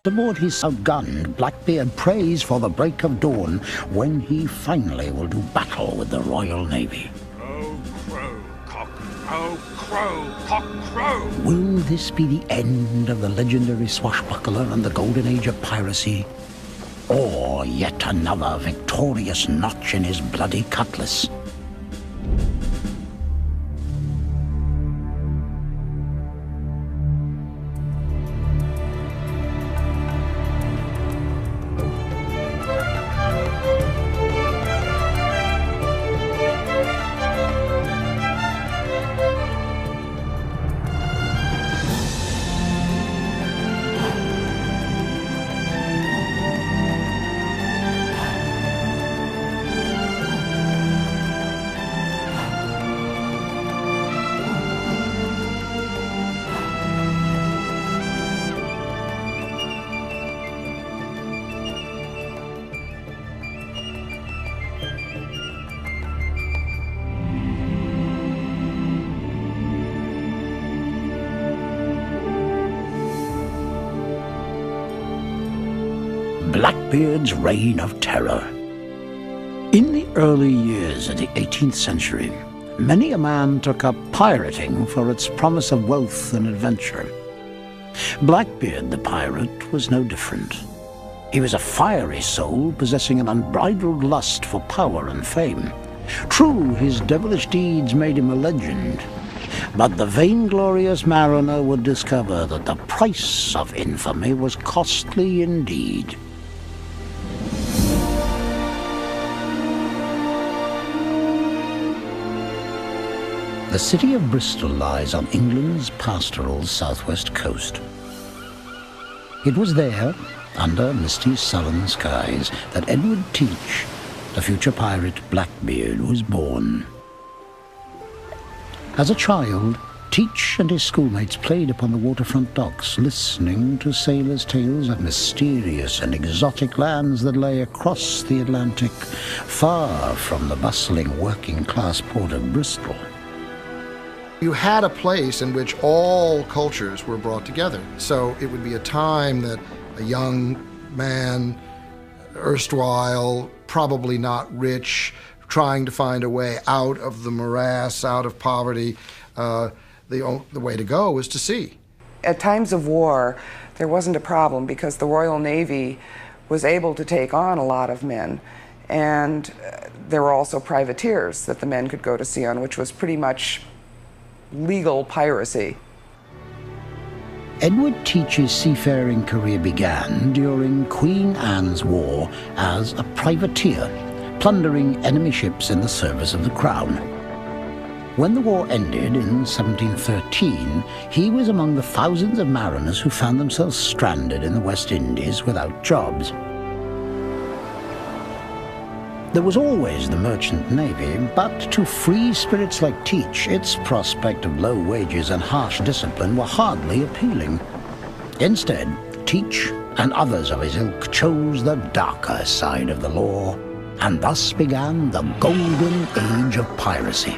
Aboard his outgunned, Blackbeard prays for the break of dawn when he finally will do battle with the Royal Navy. Crow, crow, cock, crow, crow, cock, crow! Will this be the end of the legendary swashbuckler and the golden age of piracy? Or yet another victorious notch in his bloody cutlass? Blackbeard's reign of terror. In the early years of the 18th century, many a man took up pirating for its promise of wealth and adventure. Blackbeard the pirate was no different. He was a fiery soul possessing an unbridled lust for power and fame. True, his devilish deeds made him a legend, but the vainglorious mariner would discover that the price of infamy was costly indeed. The city of Bristol lies on England's pastoral southwest coast. It was there, under misty sullen skies, that Edward Teach, the future pirate Blackbeard, was born. As a child, Teach and his schoolmates played upon the waterfront docks, listening to sailors' tales of mysterious and exotic lands that lay across the Atlantic, far from the bustling working-class port of Bristol. You had a place in which all cultures were brought together. So it would be a time that a young man, erstwhile, probably not rich, trying to find a way out of the morass, out of poverty, the way to go was to sea. At times of war, there wasn't a problem because the Royal Navy was able to take on a lot of men. And there were also privateers that the men could go to sea on, which was pretty much legal piracy. Edward Teach's seafaring career began during Queen Anne's War as a privateer, plundering enemy ships in the service of the Crown. When the war ended in 1713, he was among the thousands of mariners who found themselves stranded in the West Indies without jobs. There was always the merchant navy, but to free spirits like Teach, its prospect of low wages and harsh discipline were hardly appealing. Instead, Teach and others of his ilk chose the darker side of the law, and thus began the golden age of piracy.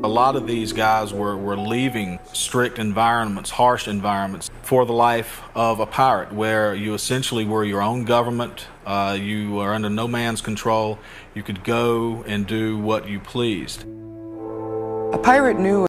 A lot of these guys were leaving strict environments, harsh environments, for the life of a pirate, where you essentially were your own government, you were under no man's control, you could go and do what you pleased. A pirate knew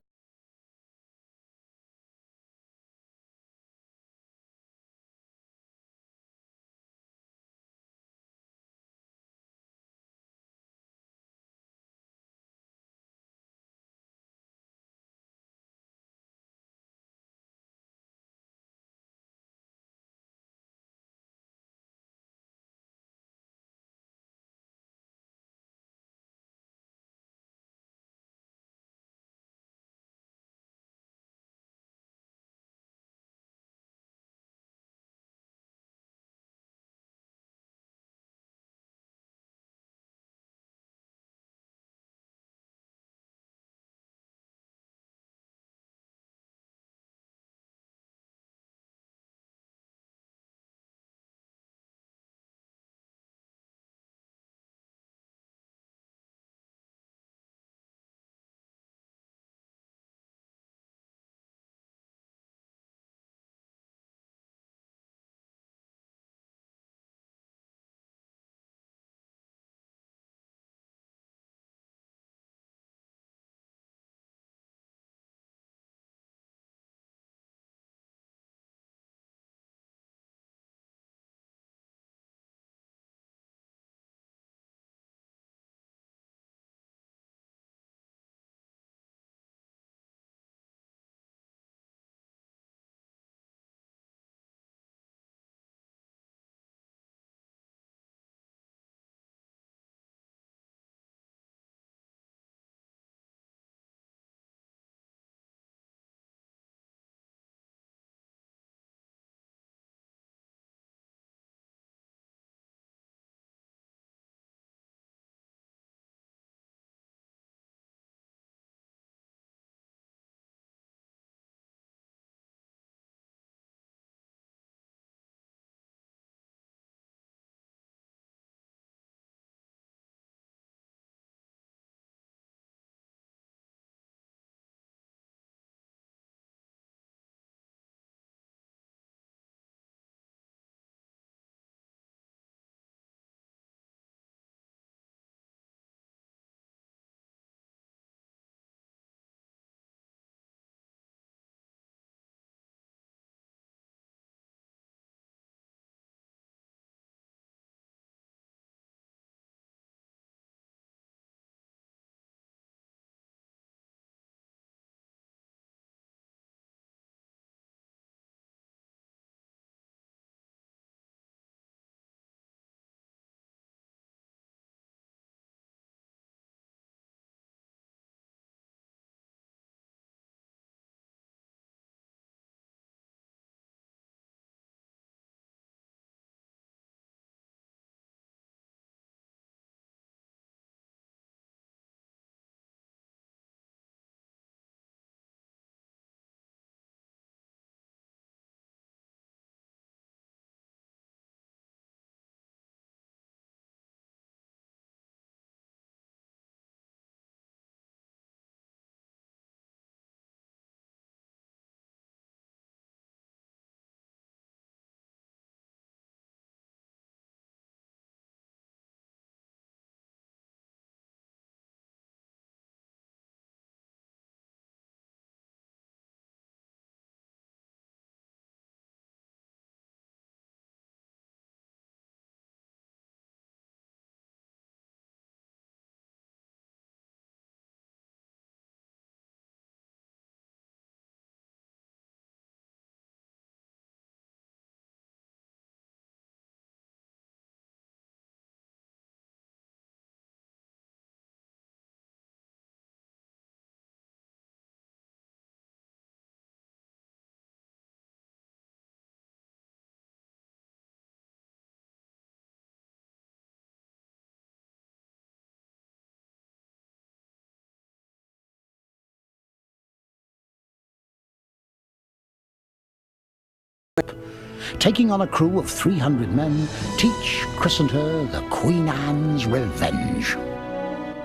taking on a crew of 300 men, Teach christened her the Queen Anne's Revenge.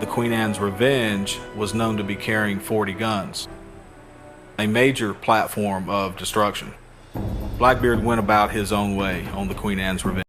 The Queen Anne's Revenge was known to be carrying 40 guns, a major platform of destruction. Blackbeard went about his own way on the Queen Anne's Revenge.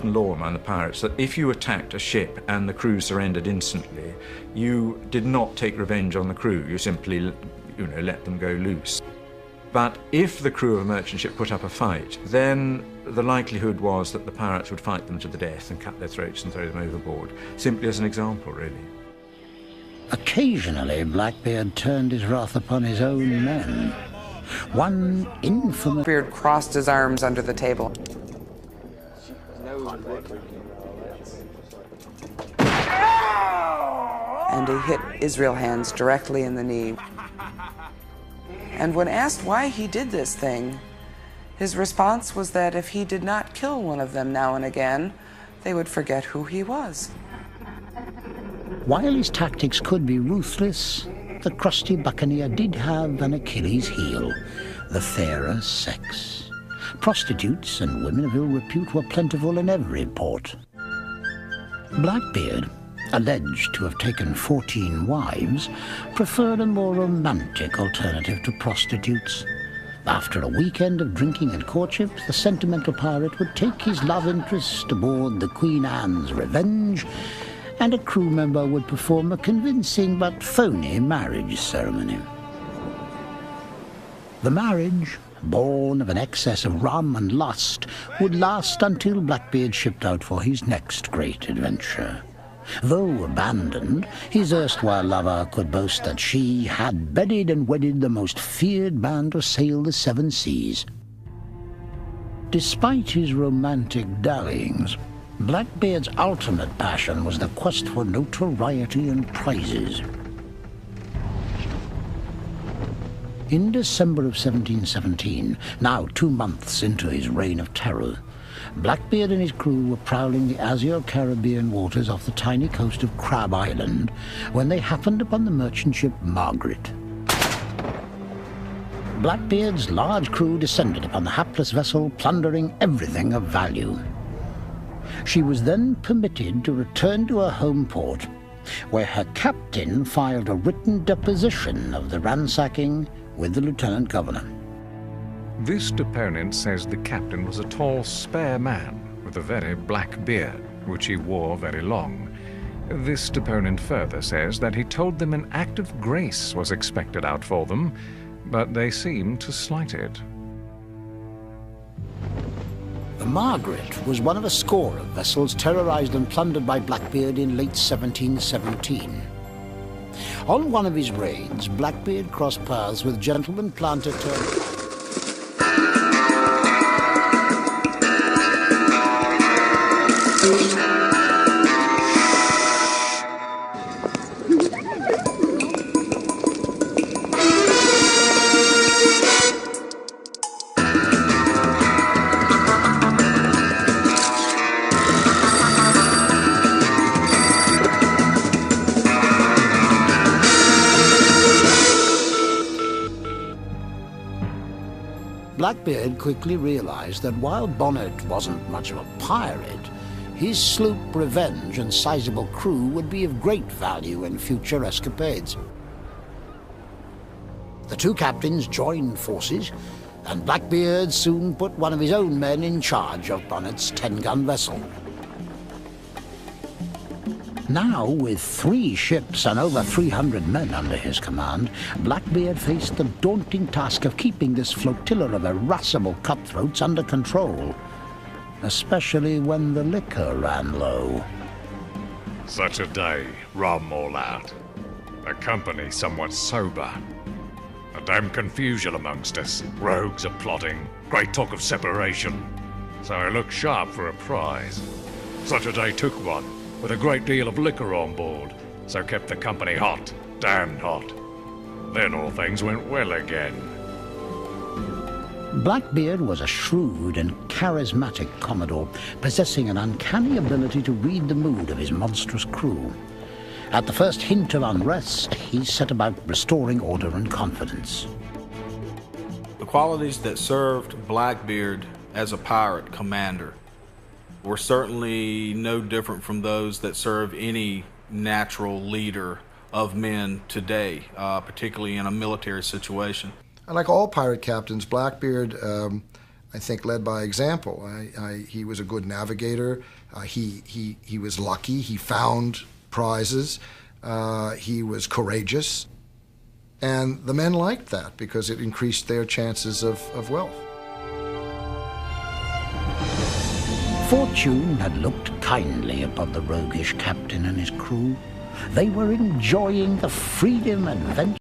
Law among the pirates that if you attacked a ship and the crew surrendered instantly, you did not take revenge on the crew. You simply let them go loose. But if the crew of a merchant ship put up a fight, then the likelihood was that the pirates would fight them to the death and cut their throats and throw them overboard, simply as an example, really. Occasionally, Blackbeard turned his wrath upon his own men. One infamous... Blackbeard crossed his arms under the table. And he hit Israel Hands directly in the knee. And when asked why he did this thing, his response was that if he did not kill one of them now and again, they would forget who he was. While his tactics could be ruthless, the crusty buccaneer did have an Achilles heel, the fairer sex. Prostitutes and women of ill repute were plentiful in every port. Blackbeard, alleged to have taken 14 wives, preferred a more romantic alternative to prostitutes. After a weekend of drinking and courtship, the sentimental pirate would take his love interest aboard the Queen Anne's Revenge, and a crew member would perform a convincing but phony marriage ceremony. The marriage, born of an excess of rum and lust, would last until Blackbeard shipped out for his next great adventure. Though abandoned, his erstwhile lover could boast that she had bedded and wedded the most feared man to sail the seven seas. Despite his romantic dallyings, Blackbeard's ultimate passion was the quest for notoriety and prizes. In December of 1717, now 2 months into his reign of terror, Blackbeard and his crew were prowling the azure Caribbean waters off the tiny coast of Crab Island when they happened upon the merchant ship Margaret. Blackbeard's large crew descended upon the hapless vessel, plundering everything of value. She was then permitted to return to her home port, where her captain filed a written deposition of the ransacking with the lieutenant governor. This deponent says the captain was a tall, spare man with a very black beard, which he wore very long. This deponent further says that he told them an act of grace was expected out for them, but they seemed to slight it. The Margaret was one of a score of vessels terrorized and plundered by Blackbeard in late 1717. On one of his raids, Blackbeard crossed paths with gentleman planter Blackbeard quickly realized that while Bonnet wasn't much of a pirate, his sloop Revenge and sizable crew would be of great value in future escapades. The two captains joined forces, and Blackbeard soon put one of his own men in charge of Bonnet's 10-gun vessel. Now, with 3 ships and over 300 men under his command, Blackbeard faced the daunting task of keeping this flotilla of irascible cutthroats under control, especially when the liquor ran low. Such a day, rum all out. The company somewhat sober. A damn confusion amongst us. Rogues are plotting. Great talk of separation. So I look sharp for a prize. Such a day took one, with a great deal of liquor on board, so kept the company hot, damned hot. Then all things went well again. Blackbeard was a shrewd and charismatic commodore, possessing an uncanny ability to read the mood of his monstrous crew. At the first hint of unrest, he set about restoring order and confidence. The qualities that served Blackbeard as a pirate commander were certainly no different from those that serve any natural leader of men today, particularly in a military situation. And like all pirate captains, Blackbeard, I think, led by example. He was a good navigator. He was lucky. He found prizes. He was courageous. And the men liked that because it increased their chances of wealth. Fortune had looked kindly upon the roguish captain and his crew. They were enjoying the freedom and adventure.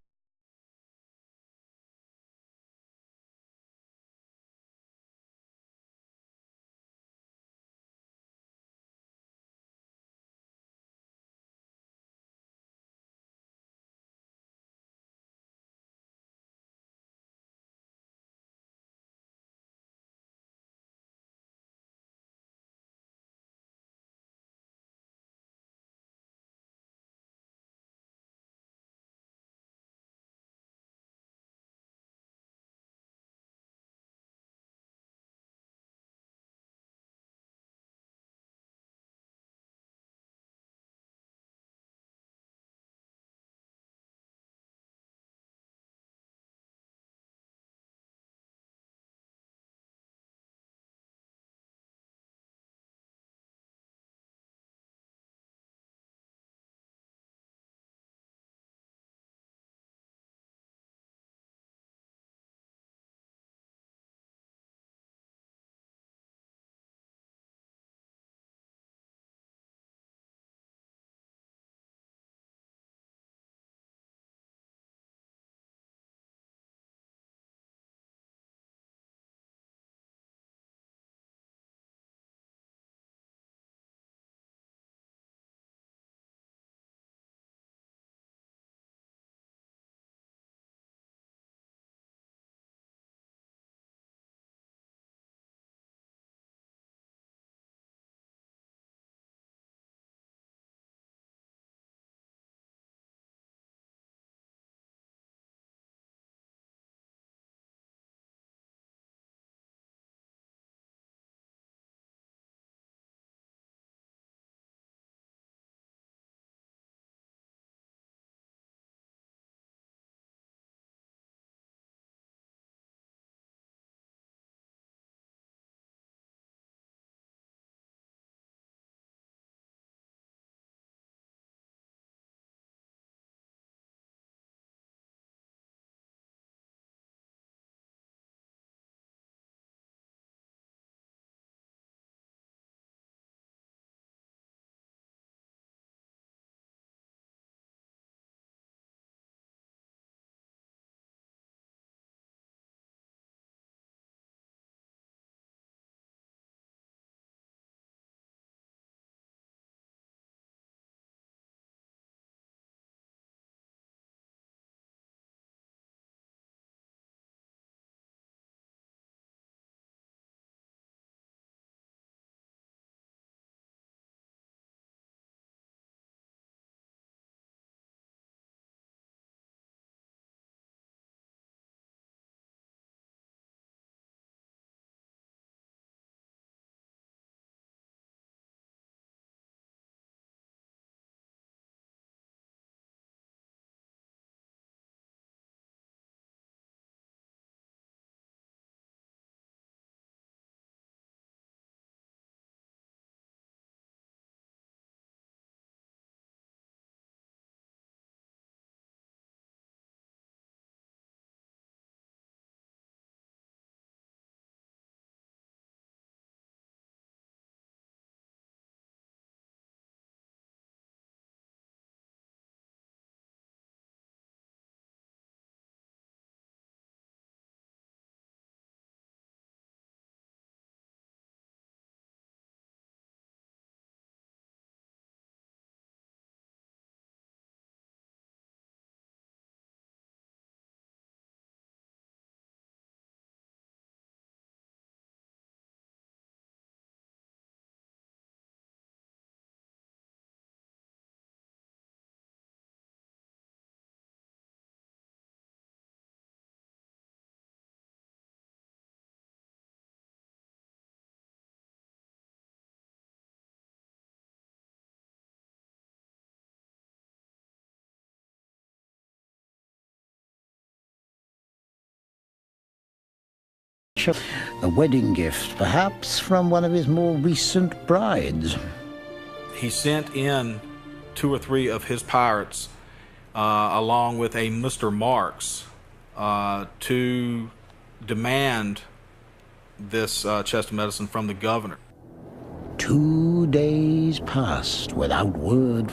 A wedding gift, perhaps, from one of his more recent brides. He sent in 2 or 3 of his pirates along with a Mr. Marks, to demand this chest of medicine from the governor. 2 days passed without word.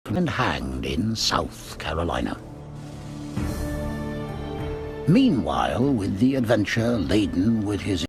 And hanged in South Carolina. Meanwhile, with the Adventure laden with his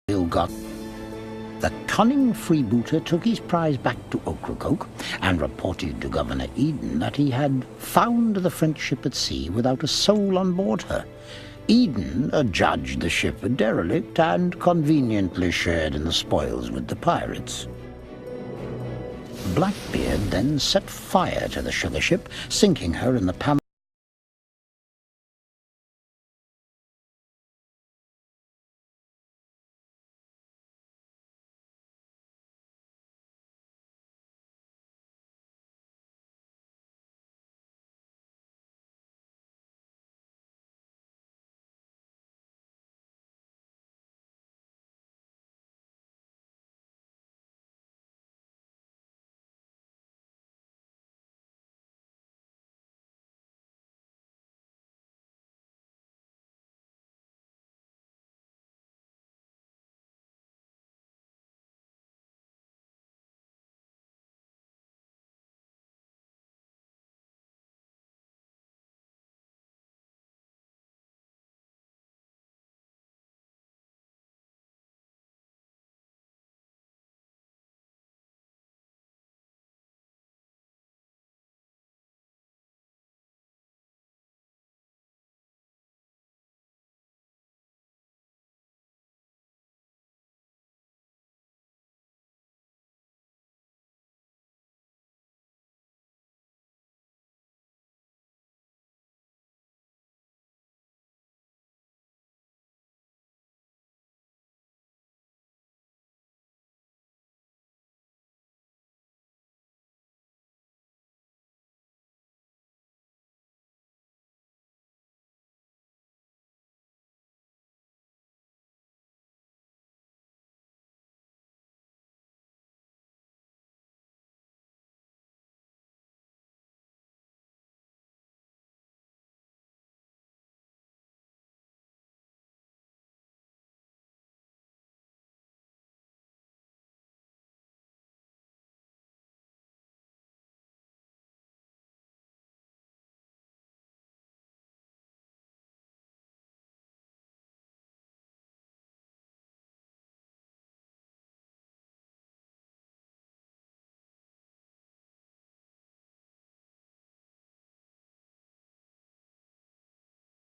got. The cunning freebooter took his prize back to Ocracoke and reported to Governor Eden that he had found the French ship at sea without a soul on board her. Eden adjudged the ship a derelict and conveniently shared in the spoils with the pirates. Blackbeard then set fire to the sugar ship, sinking her in the Panama.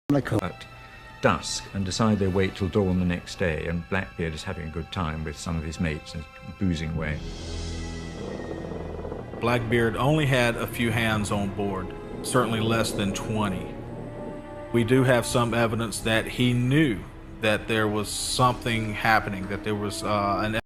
At dusk and decide they'll wait till dawn the next day, and Blackbeard is having a good time with some of his mates and boozing away. Blackbeard only had a few hands on board, certainly less than 20. We do have some evidence that he knew that there was something happening, that there was an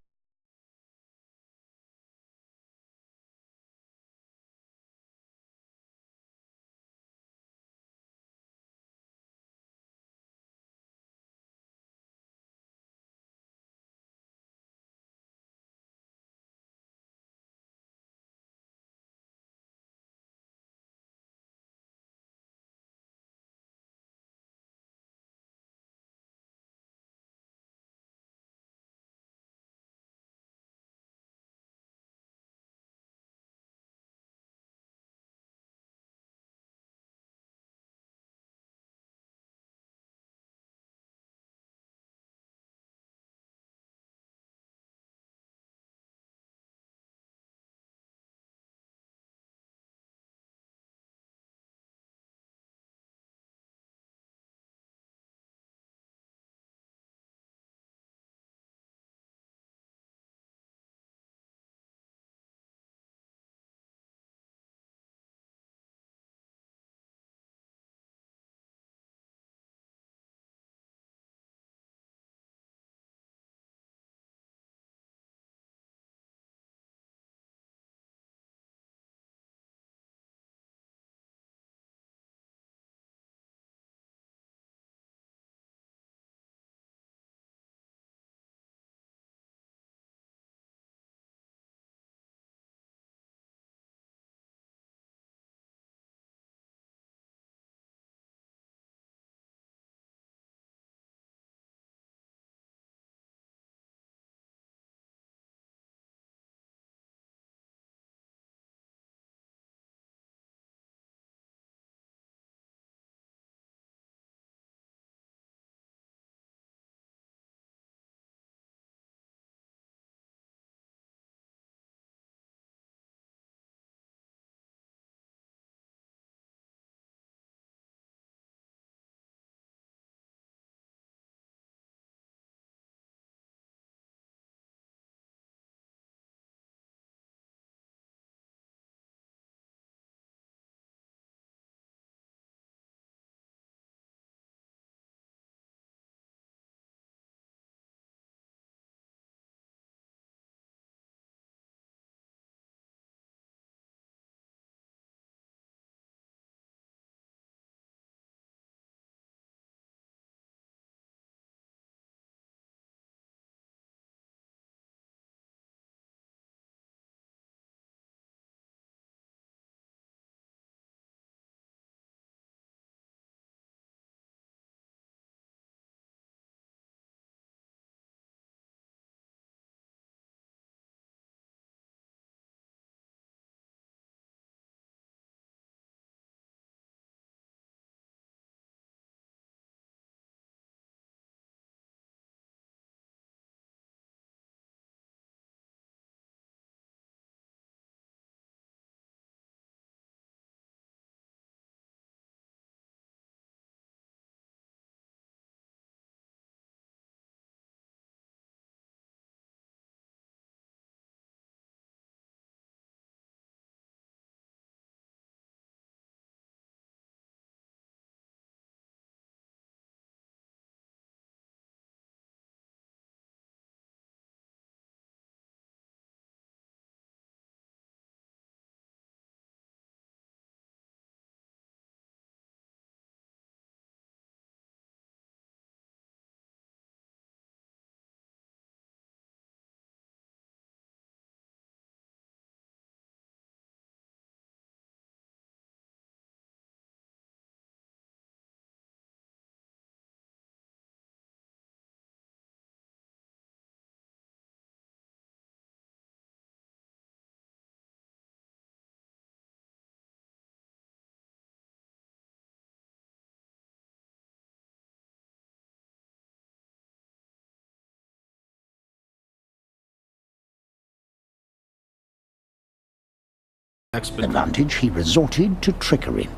advantage, he resorted to trickery.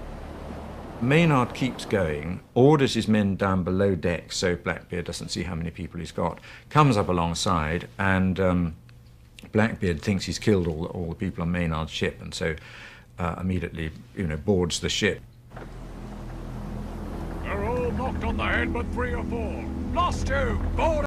Maynard keeps going, orders his men down below deck so Blackbeard doesn't see how many people he's got, comes up alongside, and Blackbeard thinks he's killed all the people on Maynard's ship, and so immediately, boards the ship. They're all knocked on the head but 3 or 4. Lost you! Board!